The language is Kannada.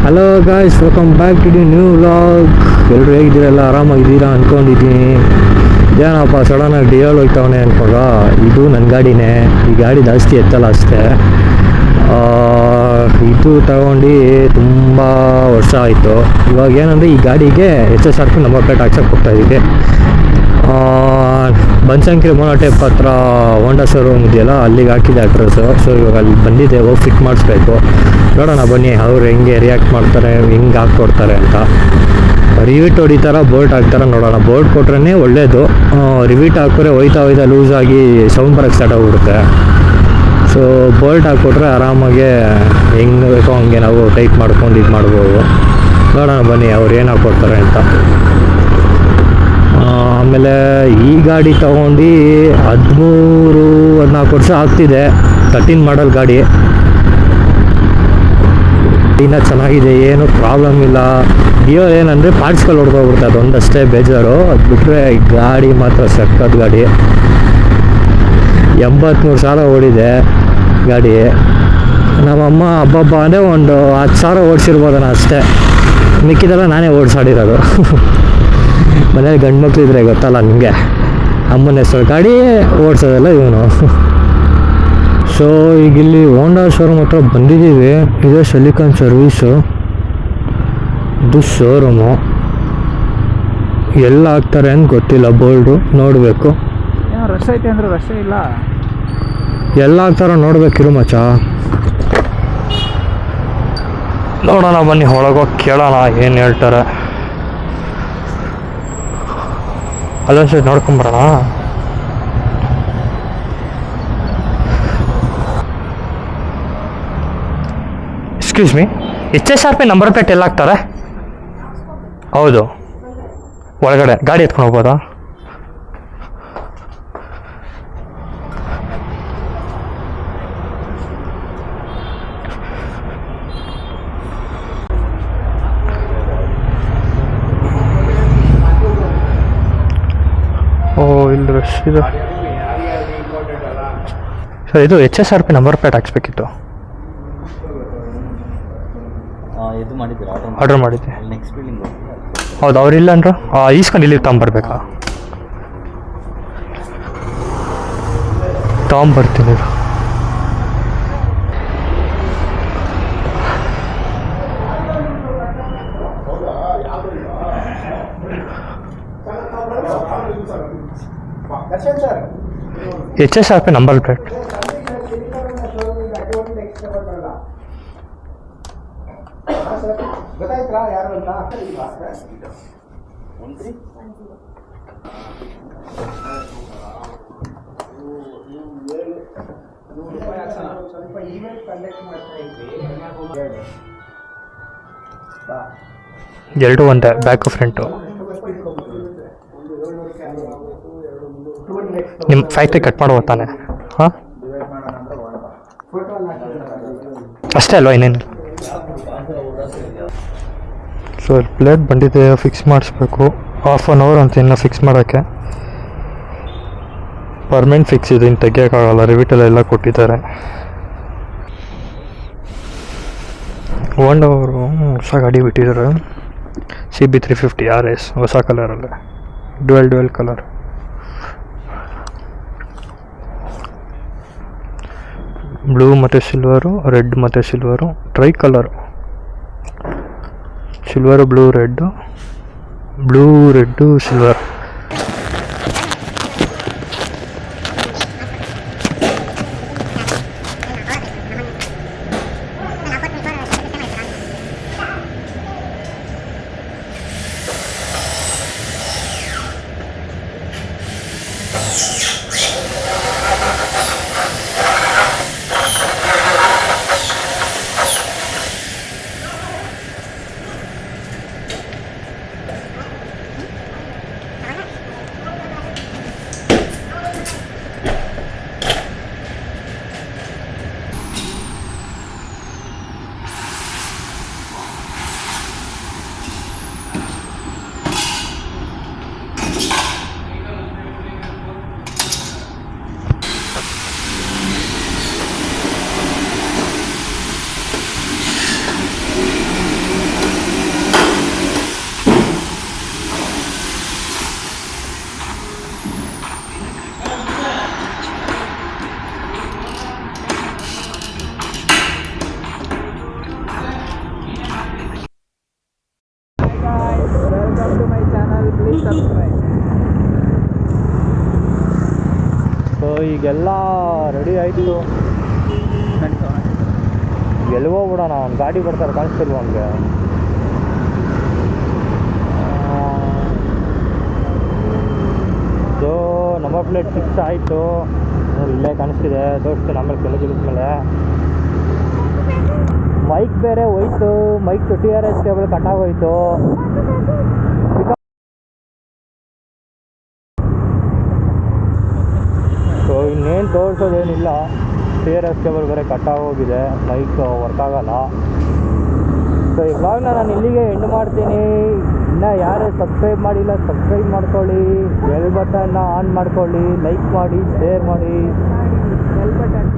Hello guys, welcome back to the new vlog. ಎಲ್ಲರೂ ಹೇಗಿದ್ದೀರಲ್ಲ, ಆರಾಮಾಗಿದ್ದೀರಾ ಅಂದ್ಕೊಂಡಿದ್ದೀನಿ. ಏನಪ್ಪ ಸಡನ್ನಾಗಿ ಡಿಯಲ್ ಹೋಗ್ತಾವನೆ ಅನ್ಕೊಂಡ. ಇದು ನನ್ನ ಗಾಡಿನೇ. ಈ ಗಾಡಿ ಜಾಸ್ತಿ ಎತ್ತಲ್ಲ ಅಷ್ಟೇ. ಇದು ತಗೊಂಡು ತುಂಬ ವರ್ಷ ಆಯಿತು. ಇವಾಗ ಏನಂದರೆ ಈ ಗಾಡಿಗೆ HSRP ನಂಬರ್ ಪ್ಲೇಟ್ ಹಾಕ್ಸೋಕೆ ಹೋಗ್ತಾಯಿದ್ದೀವಿ. ಬನಶಂಕರಿ ಮೋನೋಟೆಪ್ ಹತ್ರ ಹೋಂಡಾ ಶೋರೂಮ್ ಇದೆಯಲ್ಲ, ಅಲ್ಲಿಗೆ ಹಾಕಿದೆ ಅಡ್ರೆಸ್ಸು. ಸೊ ಇವಾಗ ಅಲ್ಲಿ ಬಂದಿದೆ, ಹೋಗಿ ಫಿಟ್ ಮಾಡಿಸ್ಬೇಕು. ನೋಡೋಣ ಬನ್ನಿ ಅವ್ರು ಹೆಂಗೆ ರಿಯಾಕ್ಟ್ ಮಾಡ್ತಾರೆ, ಹೆಂಗೆ ಹಾಕ್ಕೊಡ್ತಾರೆ ಅಂತ. ರಿವಿಟ್ ಹೊಡಿತಾರ, ಬೋಲ್ಟ್ ಹಾಕ್ತಾರ ನೋಡೋಣ. ಬೋಲ್ಟ್ ಕೊಟ್ರೇ ಒಳ್ಳೆಯದು. ರಿವಿಟ್ ಹಾಕಿದ್ರೆ ಹೋಯ್ತಾ ಲೂಸಾಗಿ ಸೌಂಡ್ ಬರೋಕ್ಕೆ ಸ್ಟಾರ್ಟ್ ಆಗಿಬಿಡುತ್ತೆ. ಸೊ ಬೋಲ್ಟ್ ಹಾಕ್ಕೊಟ್ರೆ ಆರಾಮಾಗೆ ಹೆಂಗೆ ಬೇಕೋ ಹಂಗೆ ನಾವು ಟೈಟ್ ಮಾಡ್ಕೊಂಡು ಇದು ಮಾಡ್ಬೋದು. ನೋಡೋಣ ಬನ್ನಿ ಅವ್ರು ಏನು ಹಾಕ್ಕೊಡ್ತಾರೆ ಅಂತ. ಆಮೇಲೆ ಈ ಗಾಡಿ ತೊಗೊಂಡು 13-14 ವರ್ಷ ಆಗ್ತಿದೆ. 13 ಮಾಡಲ್ ಗಾಡಿ. ಇನ್ನೂ ಚೆನ್ನಾಗಿದೆ, ಏನು ಪ್ರಾಬ್ಲಮ್ ಇಲ್ಲ. ಏನಂದರೆ ಪಾರ್ಟ್ಸ್ಗಳು ಹೊಡ್ಕೊಬಿಡ್ತಾರೆ, ಅದೊಂದಷ್ಟೇ ಬೇಜಾರು. ಅದು ಬಿಟ್ಟರೆ ಗಾಡಿ ಮಾತ್ರ ಸಕ್ಕತ್ ಗಾಡಿ. 83,000 ಓಡಿದೆ ಗಾಡಿ. ನಮ್ಮಮ್ಮ ಹಬ್ಬ ಅಂದರೆ ಒಂದು 10,000 ಓಡಿಸಿರ್ಬೋದನ ಅಷ್ಟೇ. ಮಿಕ್ಕಿದೆಲ್ಲ ನಾನೇ ಓಡಿಸಾಡಿರೋದು. ಮನೇಲಿ ಗಂಡು ಮಕ್ಕಳಿದ್ರೆ ಗೊತ್ತಲ್ಲ ನಿಮಗೆ, ಅಮ್ಮನ ಹೆಸರು ಗಾಡಿ ಓಡಿಸೋದಲ್ಲ ಇವನು. ಸೊ ಈಗ ಇಲ್ಲಿ ಹೋಂಡಾ ಶೋರೂಮ್ ಹತ್ರ ಬಂದಿದ್ದೀವಿ. ಇದೇ ಸಿಲಿಕಾನ್ ಸರ್ವೀಸು. ಇದು ಶೋರೂಮು. ಎಲ್ಲ ಹಾಕ್ತಾರೆ ಅಂತ ಗೊತ್ತಿಲ್ಲ, ಬೋರ್ಡು ನೋಡಬೇಕು. ರಶ್ ಐತೆ ಅಂದ್ರೆ ರಶ್ ಇಲ್ಲ. ಎಲ್ಲ ಹಾಕ್ತಾರೋ ನೋಡ್ಬೇಕಿರು ಮಚ್ಚ. ನೋಡೋಣ ಬನ್ನಿ, ಒಳಗೋಗಿ ಕೇಳೋಣ ಏನು ಹೇಳ್ತಾರೆ. ಅಲ್ಲೊಂದು ಸೈಡ್ ನೋಡ್ಕೊಂಬರೋಣ. Excuse me, HSRP number plate ಎಲ್ಲ ಹಾಕ್ತಾರೆ? ಹೌದು, ಒಳಗಡೆ ಗಾಡಿ ಎತ್ಕೊಂಡು ಹೋಗ್ಬೋದಾ? ಓ, ಇಲ್ಲಿ ರಶ್ ಇದೆ ಸರ್. ಇದು HSRP ನಂಬರ್ ಪ್ಲೇಟ್ ಹಾಕ್ಸ್ಬೇಕಿತ್ತು. ಆರ್ಡರ್ ಮಾಡಿದ್ದೆ. ಹೌದು, ಅವ್ರಿಲ್ಲ ಅಂದರು. ಈಸ್ಕೊಂಡು ಇಲ್ಲಿ ತೊಗೊಂಬರ್ಬೇಕಾ? ತೊಗೊಂಬರ್ತೀನಿ. HSRP number plate. ಎರಡು ಒಂದೇ, ಬ್ಯಾಕು ಫ್ರಂಟು. ನಿಮ್ಮ ಫ್ಯಾಕ್ಟ್ರಿ ಕಟ್ ಮಾಡುವ ತಾನೆ? ಹಾಂ, ಅಷ್ಟೇ ಅಲ್ವಾ, ಇನ್ನೇನು? ಸೊ ಪ್ಲೇಟ್ ಬಂದಿದೆ, ಫಿಕ್ಸ್ ಮಾಡಿಸ್ಬೇಕು. 1/2 hour ಅಂತ ಇನ್ನು ಫಿಕ್ಸ್ ಮಾಡೋಕ್ಕೆ. ಪರ್ಮನೆಂಟ್ ಫಿಕ್ಸ್ ಇದು, ಇನ್ನು ತೆಗಿಯೋಕ್ಕಾಗಲ್ಲ. ರಿವಿಟಲ್ಲೆಲ್ಲ ಕೊಟ್ಟಿದ್ದಾರೆ. ಹೋಂಡಾ ಅವರು ಹೊಸ ಗಾಡಿ ಬಿಟ್ಟಿದ್ದಾರೆ, CB 350 RS, ಹೊಸ ಕಲರಲ್ಲೇ, ಡ್ಯುಯಲ್ ಕಲರ್. ಬ್ಲೂ ಮತ್ತು ಸಿಲ್ವರು, ರೆಡ್ ಮತ್ತು silver, try colour. Silver, blue red, silver. So ಈಗೆಲ್ಲ ರೆಡಿ ಆಯಿತು, ಎಲ್ಲಿ ಹೋಗ್ಬಿಡೋಣ. ಅವ್ನು ಗಾಡಿ ಬರ್ತಾರೆ, ಕಾಣಿಸ್ತಿಲ್ವ ಅವನಿಗೆ? ಸೊ ನಂಬರ್ ಪ್ಲೇಟ್ ಫಿಕ್ಸ್ ಆಯಿತು, ಇಲ್ಲೇ ಕಾಣಿಸ್ತಿದೆ, ತೋರಿಸ್ತೀನಿ ಆಮೇಲೆ ಕೆಳಗಿಳಿದ್ಮೇಲೆ. ಮೈಕ್ ಬೇರೆ ಹೋಯ್ತು, ಮೈಕ್ TRS ಕೇಬಲ್ ಕಟ್ಟಾಗೋಯ್ತು. ಸೊ ಇನ್ನೇನು ತೋರಿಸೋದೇನಿಲ್ಲ, TRS ಕೇಬಲ್ ಬೇರೆ ಕಟ್ಟಾಗೋಗಿದೆ, ಮೈಕ್ ವರ್ಕ್ ಆಗಲ್ಲ. ಸೊ ಈ ವ್ಲಾಗ್ನ ನಾನು ಇಲ್ಲಿಗೆ ಎಂಡ್ ಮಾಡ್ತೀನಿ. ಇನ್ನೂ ಯಾರು ಸಬ್ಸ್ಕ್ರೈಬ್ ಮಾಡಿಲ್ಲ ಸಬ್ಸ್ಕ್ರೈಬ್ ಮಾಡ್ಕೊಳ್ಳಿ, ಬೆಲ್ ಬಟನ್ನ ಆನ್ ಮಾಡ್ಕೊಳ್ಳಿ, ಲೈಕ್ ಮಾಡಿ, ಶೇರ್ ಮಾಡಿ. Bell button